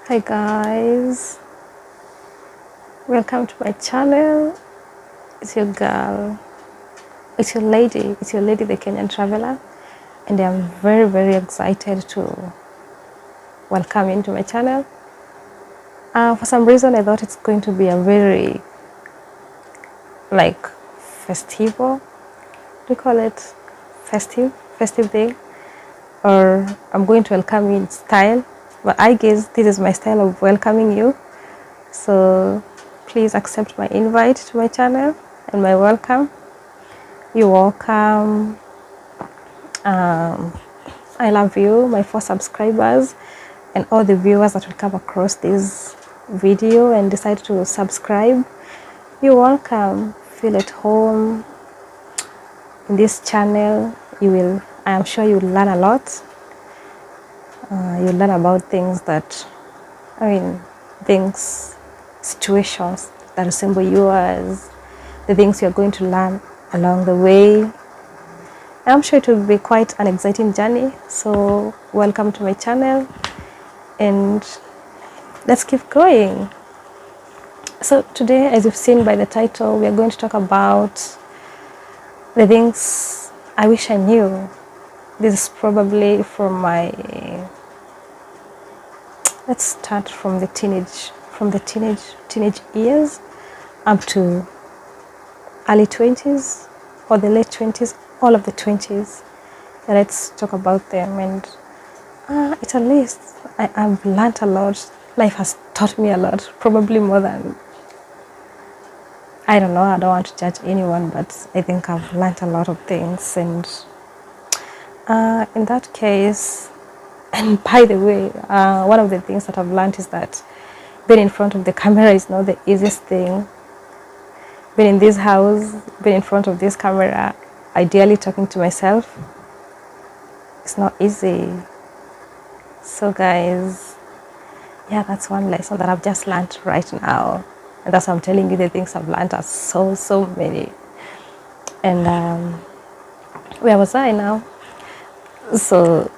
Hi guys, welcome to my channel. It's your girl, it's your lady the Kenyan traveler, and I'm very excited to welcome you into my channel. For some reason I thought it's going to be a very festival, do you call it festive thing, or I'm going to welcome you in style, but I guess this is my style of welcoming you. So please accept my invite to my channel and my welcome. You're welcome. I love you, my 4 subscribers, and all the viewers that will come across this video and decide to subscribe. You're welcome. Feel at home in this channel. I am sure you'll learn a lot. You'll learn about things situations that resemble yours, the things you're going to learn along the way. I'm sure it will be quite an exciting journey. So welcome to my channel and let's keep going. So today, as you've seen by the title, we are going to talk about the things I wish I knew. This is probably from let's start from the teenage years up to early 20s or the late 20s, all of the 20s. Let's talk about them. And it's a list. I've learned a lot. Life has taught me a lot, probably more than, I don't know, I don't want to judge anyone, but I think I've learned a lot of things. And in that case, and by the way, one of the things that I've learned is that being in front of the camera is not the easiest thing. Being in this house, being in front of this camera, ideally talking to myself, it's not easy. So guys, yeah, that's one lesson that I've just learned right now. And that's why I'm telling you, the things I've learned are so many. And where was I now? So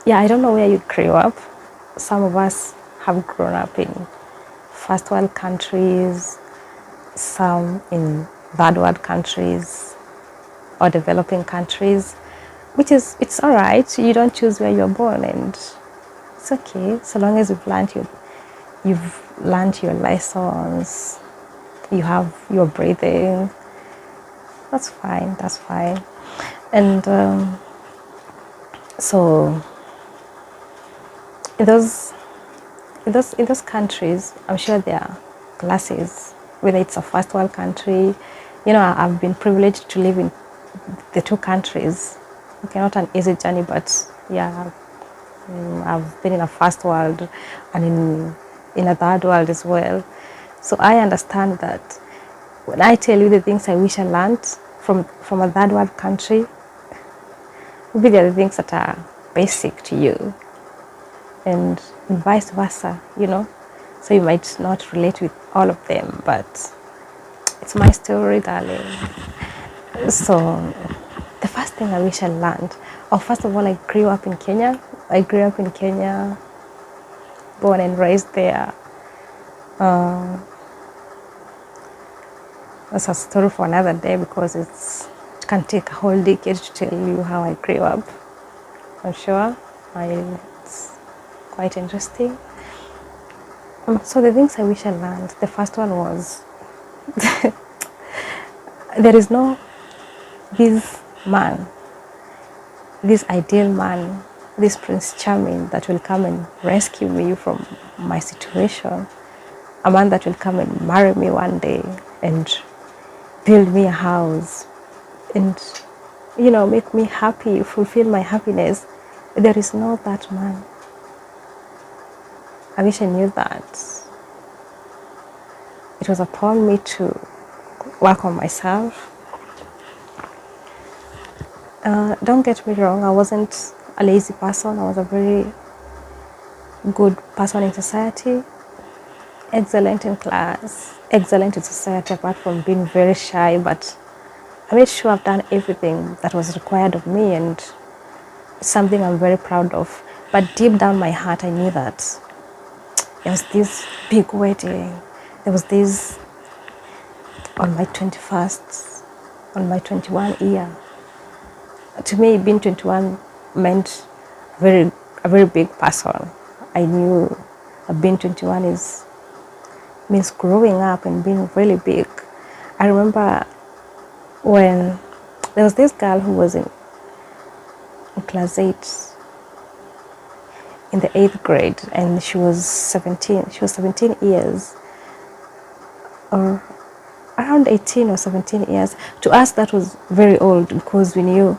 yeah, I don't know where you grew up. Some of us have grown up in first world countries, some in third world countries or developing countries, which is, it's all right. You don't choose where you're born, and it's okay so long as you've learned your lessons, you have your breathing. That's fine. And so in those countries, I'm sure there are classes, whether it's a first world country. You know, I've been privileged to live in the 2 countries. Okay, not an easy journey, but yeah, I've been in a first world and in a third world as well. So I understand that when I tell you the things I wish I learned from a third world country, maybe they're the things that are basic to you, and vice versa, you know. So you might not relate with all of them, but it's my story, darling. So the first thing I wish I learned, first of all, I grew up in Kenya. Born and raised there. That's a story for another day, because it can take a whole decade to tell you how I grew up. I'm sure it's quite interesting. So the things I wish I learned, the first one was there is no this ideal man, this Prince Charming that will come and rescue me from my situation, a man that will come and marry me one day and build me a house and, you know, make me happy, fulfill my happiness. There is no that man. I wish I knew that. It was upon me to work on myself. Don't get me wrong, I wasn't a lazy person. I was a very good person in society, excellent in class, excellent in society, apart from being very shy. But I made sure I've done everything that was required of me, and it's something I'm very proud of. But deep down my heart, I knew that there was this big wedding. There was this on my 21st, on my 21 year. To me, being 21 meant a very big person. I knew being 21 means growing up and being really big. I remember when there was this girl who was in class 8 in the 8th grade, and she was 17. She was 17 years, or around 18 or 17 years. To us, that was very old because we knew,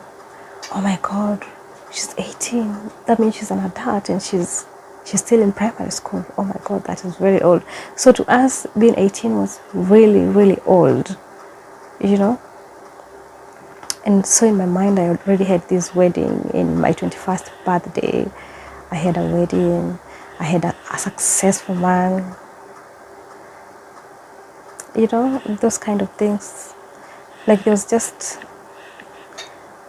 oh my God, she's 18. That means she's an adult and she's still in primary school. Oh my God, that is very old. So to us, being 18 was really, really old, you know. And so in my mind, I already had this wedding in my 21st birthday. I had a wedding. I had a successful man. You know, those kind of things. Like there was just,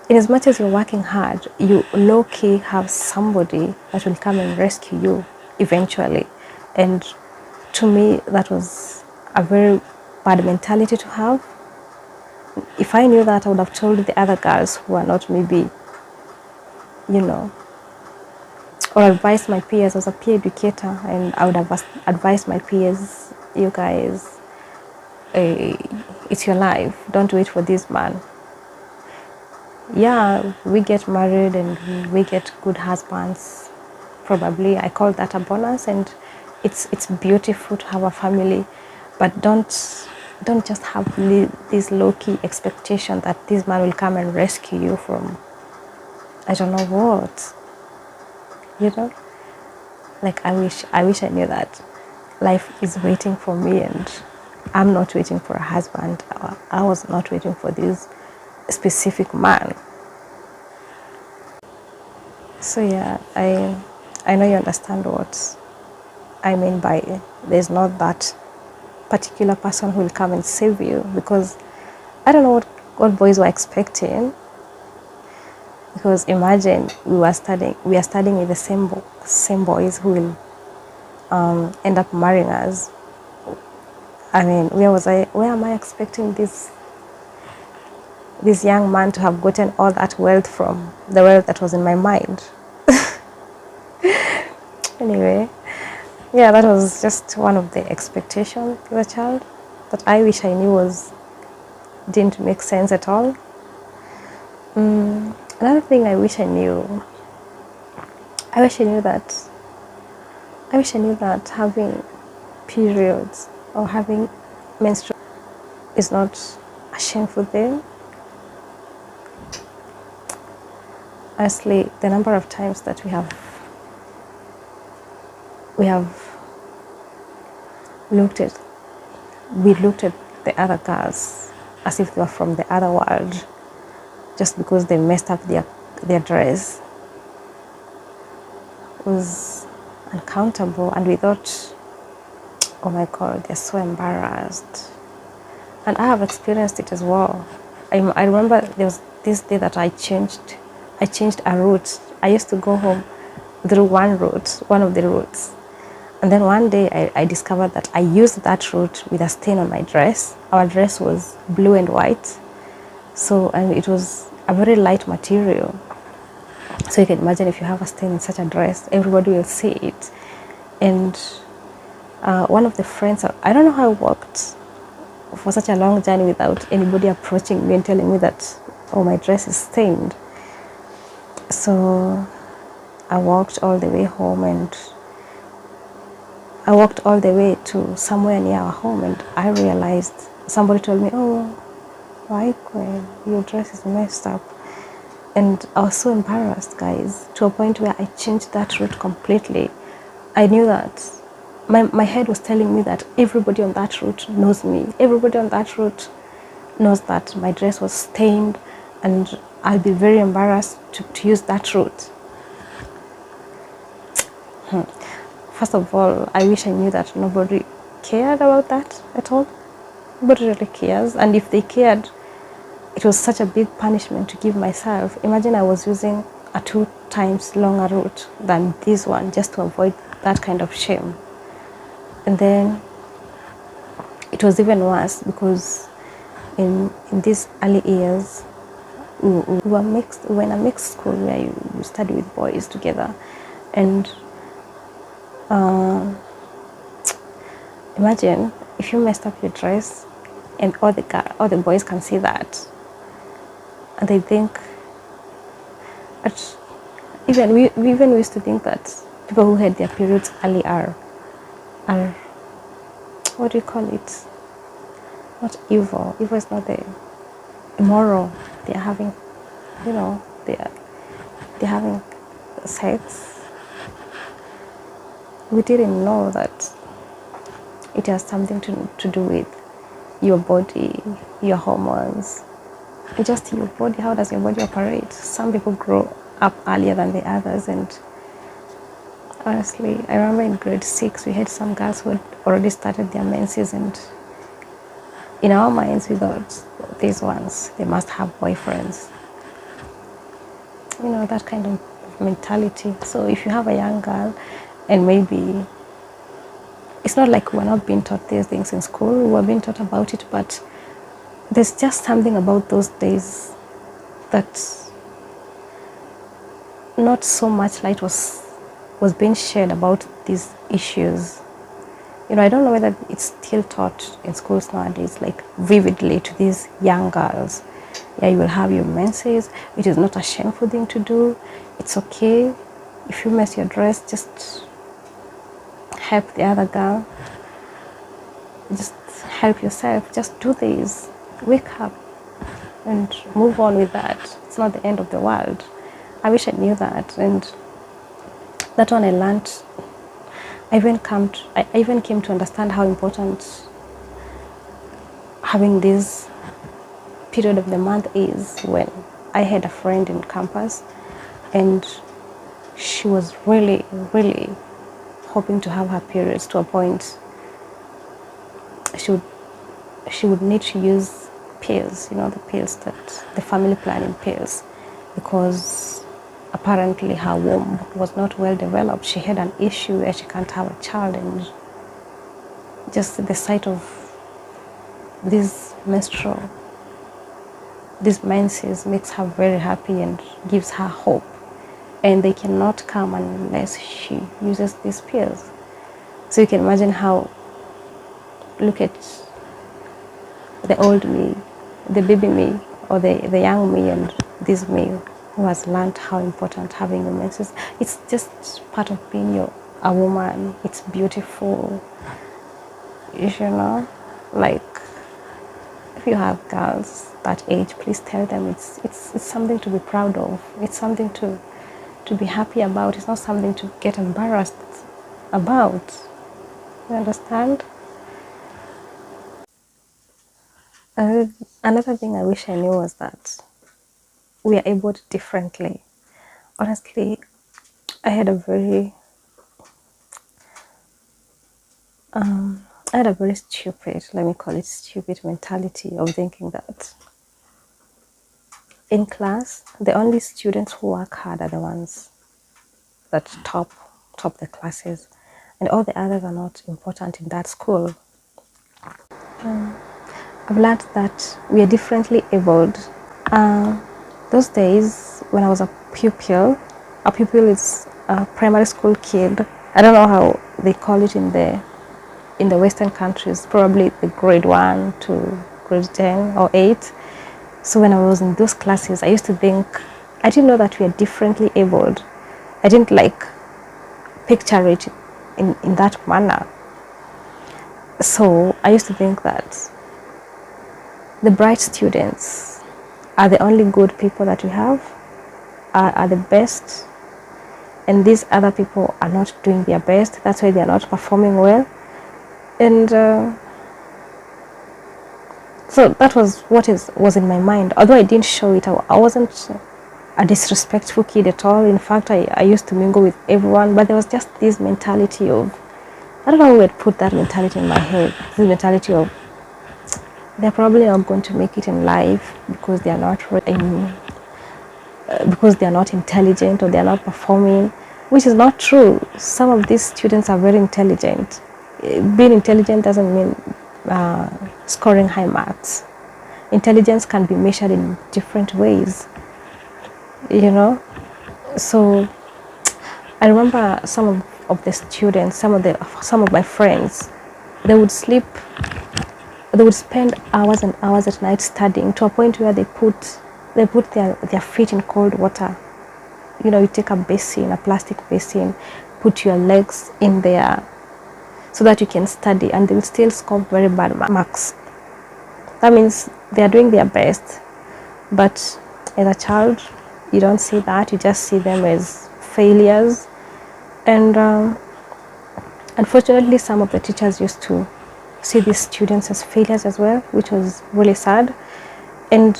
in as much as you're working hard, you low-key have somebody that will come and rescue you eventually. And to me, that was a very bad mentality to have. If I knew that, I would have told the other girls who are not maybe, you know, or advised my peers. I was a peer educator, and I would have advised my peers, you guys, it's your life. Don't wait for this man. Yeah, we get married and we get good husbands. Probably, I call that a bonus, and it's beautiful to have a family, but don't just have this low-key expectation that this man will come and rescue you from I don't know what. You know, like I wish I knew that life is waiting for me, and I'm not waiting for a husband. I was not waiting for this specific man. So yeah, I know you understand what I mean by there's not that particular person who will come and save you, because I don't know what boys were expecting. Because imagine we are studying with the same boys who will end up marrying us. I mean, where am I expecting this young man to have gotten all that wealth from? The wealth that was in my mind. Anyway, yeah, that was just one of the expectations as a child that I wish I knew didn't make sense at all. Another thing I wish I knew that having periods or having menstruation is not a shameful thing. Honestly, the number of times that we have looked at the other girls as if they were from the other world, just because they messed up their dress, was uncountable, and we thought, oh my God, they're so embarrassed. And I have experienced it as well. I remember there was this day that I changed a route. I used to go home through one of the routes. And then one day I discovered that I used that route with a stain on my dress. Our dress was blue and white. And it was a very light material. So you can imagine if you have a stain in such a dress, everybody will see it. And one of the friends, I don't know how I walked for such a long journey without anybody approaching me and telling me that, oh, my dress is stained. So I walked all the way home, and I walked all the way to somewhere near our home, and I realized, somebody told me, oh, why, your dress is messed up. And I was so embarrassed, guys, to a point where I changed that route completely. I knew that my head was telling me that everybody on that route knows me. Everybody on that route knows that my dress was stained, and I'll be very embarrassed to use that route. First of all, I wish I knew that nobody cared about that at all. Nobody really cares. And if they cared, it was such a big punishment to give myself. Imagine I was using a 2 times longer route than this one just to avoid that kind of shame. And then it was even worse because in these early years, we were mixed. We were in a mixed school where you study with boys together, and imagine if you messed up your dress, and all the boys can see that, and they think. We even used to think that people who had their periods early are what do you call it? Not evil. Evil is not the immoral. They are having, they're having sex. We didn't know that it has something to do with your body, your hormones, just your body. How does your body operate? Some people grow up earlier than the others, and honestly, I remember in grade 6 we had some girls who had already started their menses, and in our minds we thought these ones, they must have boyfriends, that kind of mentality. So if you have a young girl, and maybe it's not like we're not being taught these things in school, we're being taught about it, but there's just something about those days that not so much light was being shared about these issues. I don't know whether it's still taught in schools nowadays, like vividly to these young girls. Yeah, you will have your menses. It is not a shameful thing to do. It's okay. If you mess your dress, just help the other girl. Just help yourself. Just do this. Wake up and move on with that. It's not the end of the world. I wish I knew that. And that one I learned. I even came to understand how important having this period of the month is, when I had a friend in campus and she was really, really hoping to have her periods to a point she would need to use pills, the pills, that the family planning pills, because apparently her womb was not well developed. She had an issue where she can't have a child, and just the sight of these menses makes her very happy and gives her hope, and they cannot come unless she uses these pills. So you can imagine how, look at the old me, the baby me, or the young me, and this me who has learned how important having a menses. It's just part of being a woman. It's beautiful, like if you have girls that age, please tell them it's something to be proud of. It's something to be happy about. It's not something to get embarrassed about. You understand? Another thing I wish I knew was that we are able differently. Honestly, I had a very stupid, let me call it stupid, mentality of thinking that in class, the only students who work hard are the ones that top the classes, and all the others are not important in that school. I've learned that we are differently abled. Those days when I was a pupil is a primary school kid. I don't know how they call it in the Western countries, probably the grade 1 to grade 10 or 8. So when I was in those classes, I used to think, I didn't know that we are differently abled. I didn't picture it in that manner. So I used to think that the bright students are the only good people that we have, are the best, and these other people are not doing their best. That's why they are not performing well. And so that was what was in my mind. Although I didn't show it, I wasn't a disrespectful kid at all. In fact, I used to mingle with everyone, but there was just this mentality of, I don't know who had put that mentality in my head, this mentality of, they're probably not going to make it in life because they are not because they are not intelligent, or they are not performing, which is not true. Some of these students are very intelligent. being intelligent doesn't mean scoring high marks. Intelligence can be measured in different ways, you know. So I remember of the students, some of my friends, they would sleep, they would spend hours and hours at night studying, to a point where they put their feet in cold water. You know, you take a basin, a plastic basin, put your legs in there so that you can study, and they will still score very bad marks. That means they are doing their best, but as a child, you don't see that. You just see them as failures. And unfortunately, some of the teachers used to see these students as failures as well, which was really sad. And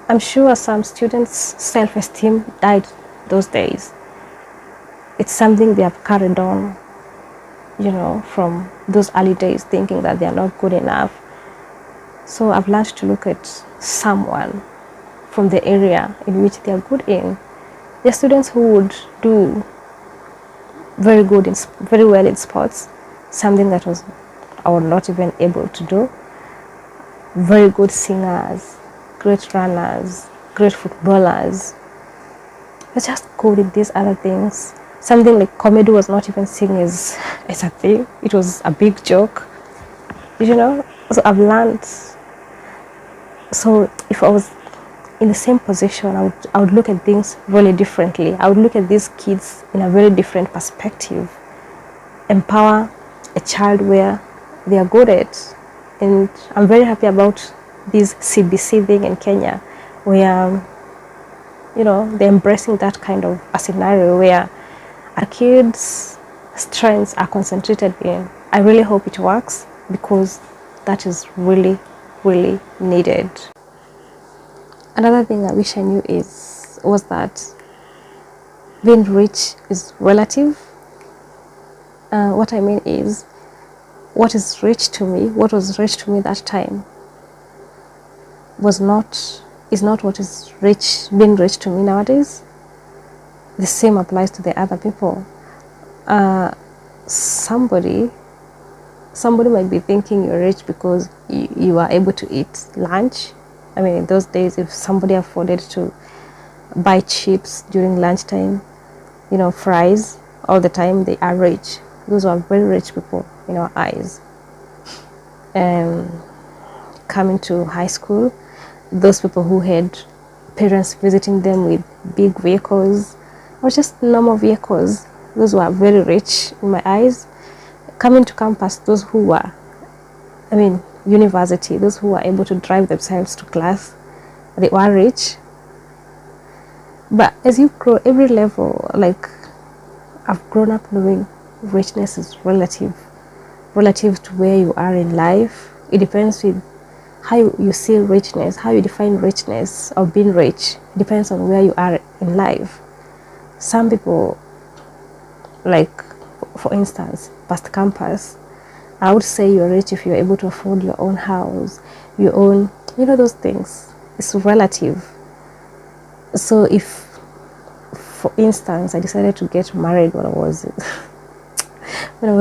I'm sure some students' self-esteem died those days. It's something they have carried on, you know, from those early days, thinking that they are not good enough. So I've learned to look at someone from the area in which they are good in. There are students who would do very well in sports, something that I was not even able to do. Very good singers, great runners, great footballers. They're just good in these other things. Something like comedy was not even seen as a thing. It was a big joke, you know. So I've learned. So if I was in the same position, I would look at things really differently. I would look at these kids in a very different perspective. Empower a child where they are good at. And I'm very happy about this CBC thing in Kenya, where, you know, they're embracing that kind of a scenario where our kids' strengths are concentrated in. I really hope it works, because that is really, really needed. Another thing I wish I knew was that being rich is relative. What I mean is, what was rich to me that time is not what is being rich to me nowadays. The same applies to the other people. Somebody might be thinking you're rich because you are able to eat lunch. I mean, in those days, if somebody afforded to buy chips during lunchtime, you know, fries all the time, they are rich. Those are very rich people in our eyes. Coming to high school, those people who had parents visiting them with big vehicles or just normal vehicles, those were very rich in my eyes. Coming to campus, those who were, university, those who were able to drive themselves to class, they were rich. But as you grow, every level, like, I've grown up knowing richness is relative to where you are in life. It depends with how you see richness, how you define richness or being rich. It depends on where you are in life. Some people, like, for instance, past campus, I would say you're rich if you're able to afford your own house, your own, those things. It's relative. So if, for instance, I decided to get married when I was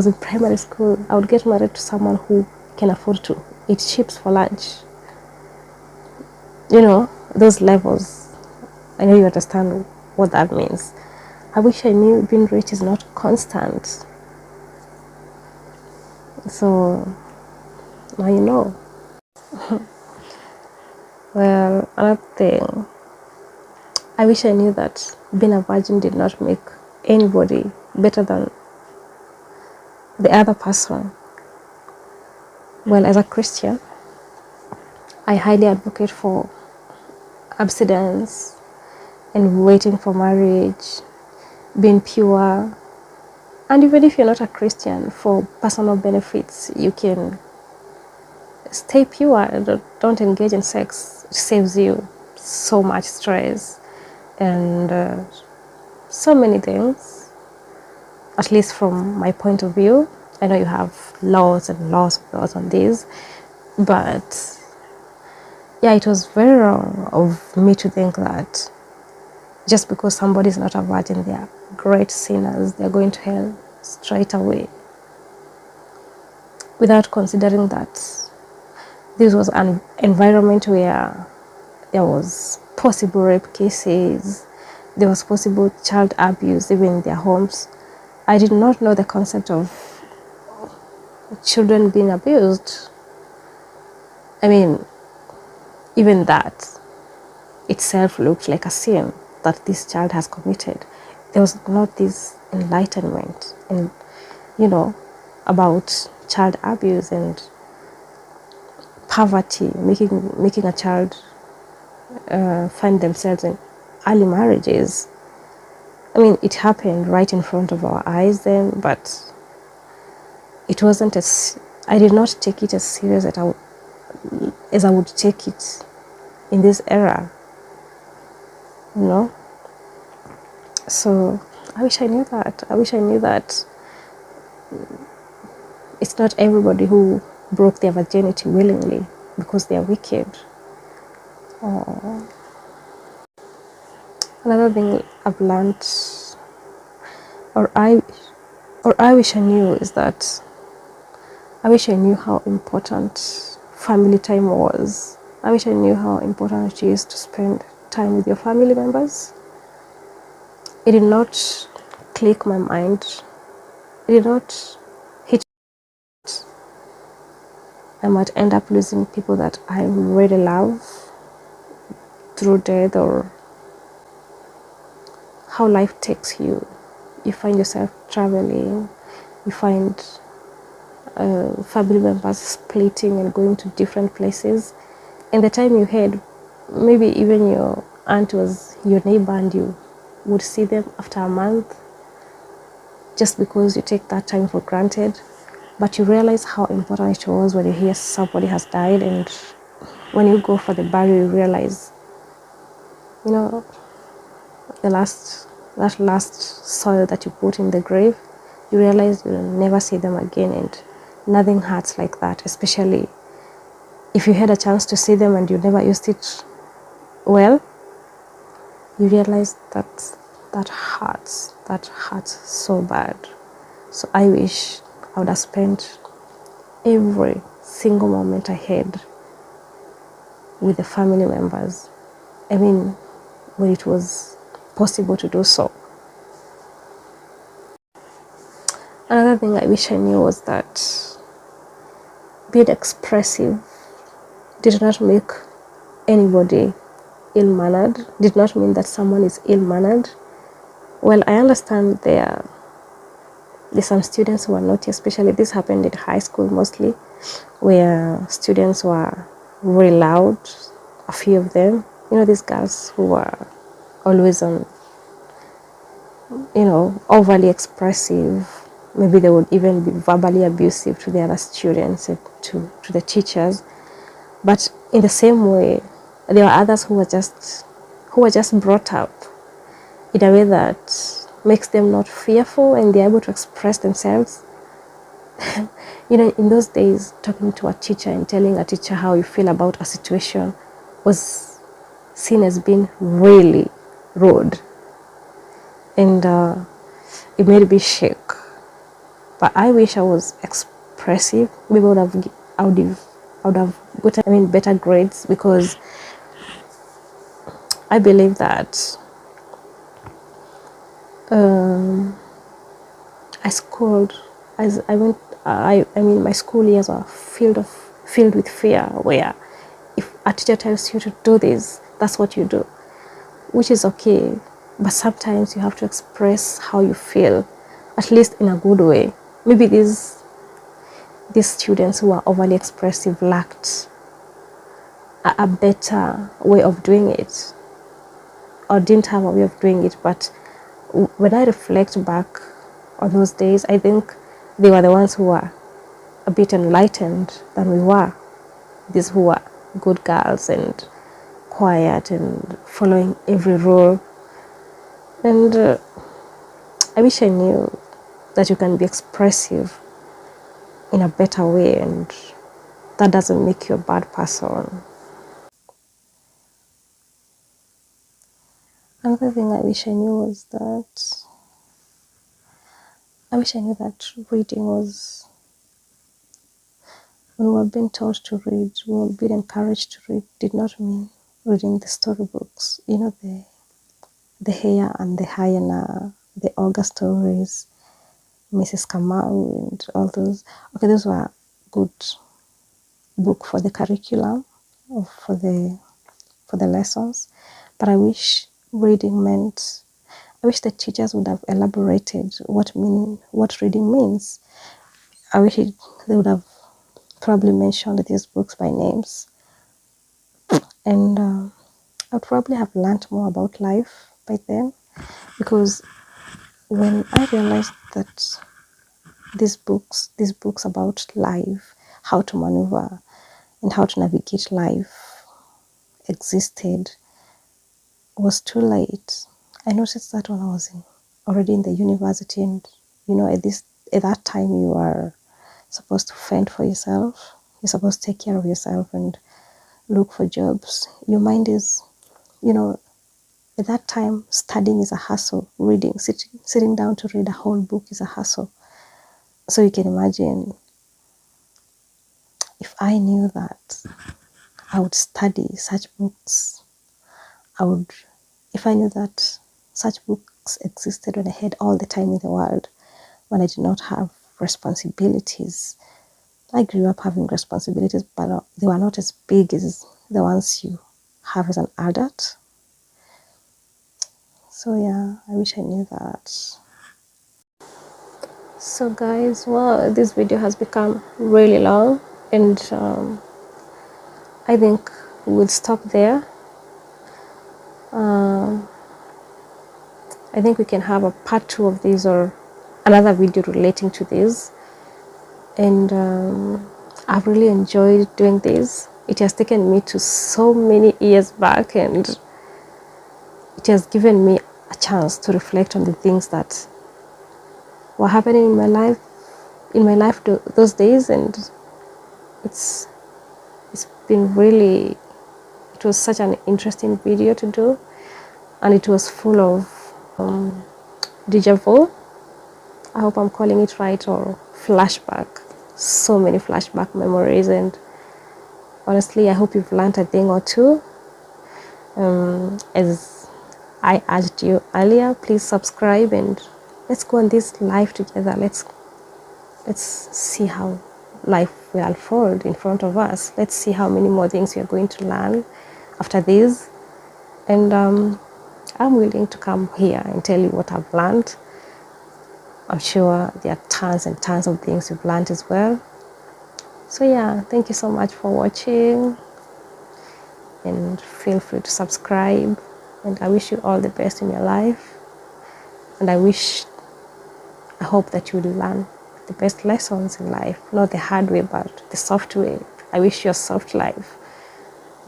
in primary school, I would get married to someone who can afford to eat chips for lunch. Those levels. I know you understand what that means. I wish I knew being rich is not constant. So now you know. Well, another thing, I wish I knew that being a virgin did not make anybody better than the other person. Well, as a Christian, I highly advocate for abstinence and waiting for marriage, being pure. And even if you're not a Christian, for personal benefits, you can stay pure and don't engage in sex. It saves you so much stress and so many things, at least from my point of view. I know you have laws and laws on this, but yeah, it was very wrong of me to think that just because somebody is not a virgin, they are great sinners, they're going to hell straight away. without considering that this was an environment where there was possible rape cases, there was possible child abuse even in their homes. I did not know the concept of children being abused. I mean, even that itself looked like a sin that this child has committed. There was not this enlightenment and, you know, about child abuse and poverty, making a child find themselves in early marriages. I mean, it happened right in front of our eyes then, but it wasn't as, I did not take it as serious as I would take it in this era, you know. So I wish I knew that. I wish I knew that it's not everybody who broke their virginity willingly because they are wicked. Another thing I've learned, or I wish I knew, is that I wish I knew how important family time was. I wish I knew how important it is to spend time with your family members. It did not click my mind. It did not hit. I might end up losing people that I really love through death, or how life takes you. You find yourself traveling, you find family members splitting and going to different places. And the time you had, maybe even your aunt was your neighbor and you would see them after a month just because you take that time for granted. But you realize how important it was when you hear somebody has died, and when you go for the burial, you realize, you know, that last soil that you put in the grave, you realize you'll never see them again, and nothing hurts like that, especially if you had a chance to see them and you never used it well. You realize that hurts so bad. So I wish I would have spent every single moment I had with the family members. I mean, when it was possible to do so. Another thing I wish I knew was that being expressive did not make anybody ill-mannered, did not mean that someone is ill-mannered. Well, I understand there's some students who are naughty, especially this happened in high school mostly, where students were really loud, a few of them. You know, these girls who were always on, you know, overly expressive. Maybe they would even be verbally abusive to the other students and to the teachers. But in the same way, there were others who were just brought up in a way that makes them not fearful and they're able to express themselves. You know, in those days, talking to a teacher and telling a teacher how you feel about a situation was seen as being really rude, and it made me shake. But I wish I was expressive. Maybe I would have gotten, I mean, better grades, because I believe that I scored as I went. I mean, my school years are filled with fear. Where if a teacher tells you to do this, that's what you do, which is okay. But sometimes you have to express how you feel, at least in a good way. Maybe these students who are overly expressive lacked a better way of doing it, or didn't have a way of doing it. But when I reflect back on those days, I think they were the ones who were a bit enlightened than we were. These who were good girls and quiet and following every rule. And I wish I knew that you can be expressive in a better way, and that doesn't make you a bad person. Another thing I wish I knew was that I wish I knew that reading was When we were being taught to read, we were being encouraged to read, did not mean reading the storybooks, you know, the Hare and the Hyena, the Ogre stories, Mrs. Kamau, and all those. Okay, those were good book for the curriculum or for the lessons. But I wish reading meant. I wish the teachers would have elaborated what reading means. I wish they would have probably mentioned these books by names, and I would probably have learned more about life by then, because when I realized that these books about life, how to maneuver and how to navigate life existed, was too late. I noticed that when I was already in the university, and you know, at that time you are supposed to fend for yourself. You're supposed to take care of yourself and look for jobs. Your mind is, you know, at that time studying is a hassle. Reading, sitting down to read a whole book is a hassle. So you can imagine, if I knew that I would study such books, if I knew that such books existed when I had all the time in the world, when I did not have responsibilities. I grew up having responsibilities, but they were not as big as the ones you have as an adult. So yeah, I wish I knew that. So guys, well, this video has become really long, and I think we'll stop there. I think we can have a part 2 of this, or another video relating to this. And I've really enjoyed doing this. It has taken me to so many years back, and it has given me a chance to reflect on the things that were happening in my life those days. And it's been really, it was such an interesting video to do, and it was full of deja vu. I hope I'm calling it right, or flashback. So many flashback memories, and honestly, I hope you've learned a thing or two. As I urged you earlier, please subscribe, and let's go on this life together. Let's see how life will unfold in front of us. Let's see how many more things we are going to learn after this. And I'm willing to come here and tell you what I've learned. I'm sure there are tons and tons of things you've learned as well. So yeah, thank you so much for watching, and feel free to subscribe. And I wish you all the best in your life. And I hope that you will learn the best lessons in life, not the hard way, but the soft way. I wish you a soft life.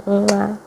Mwah.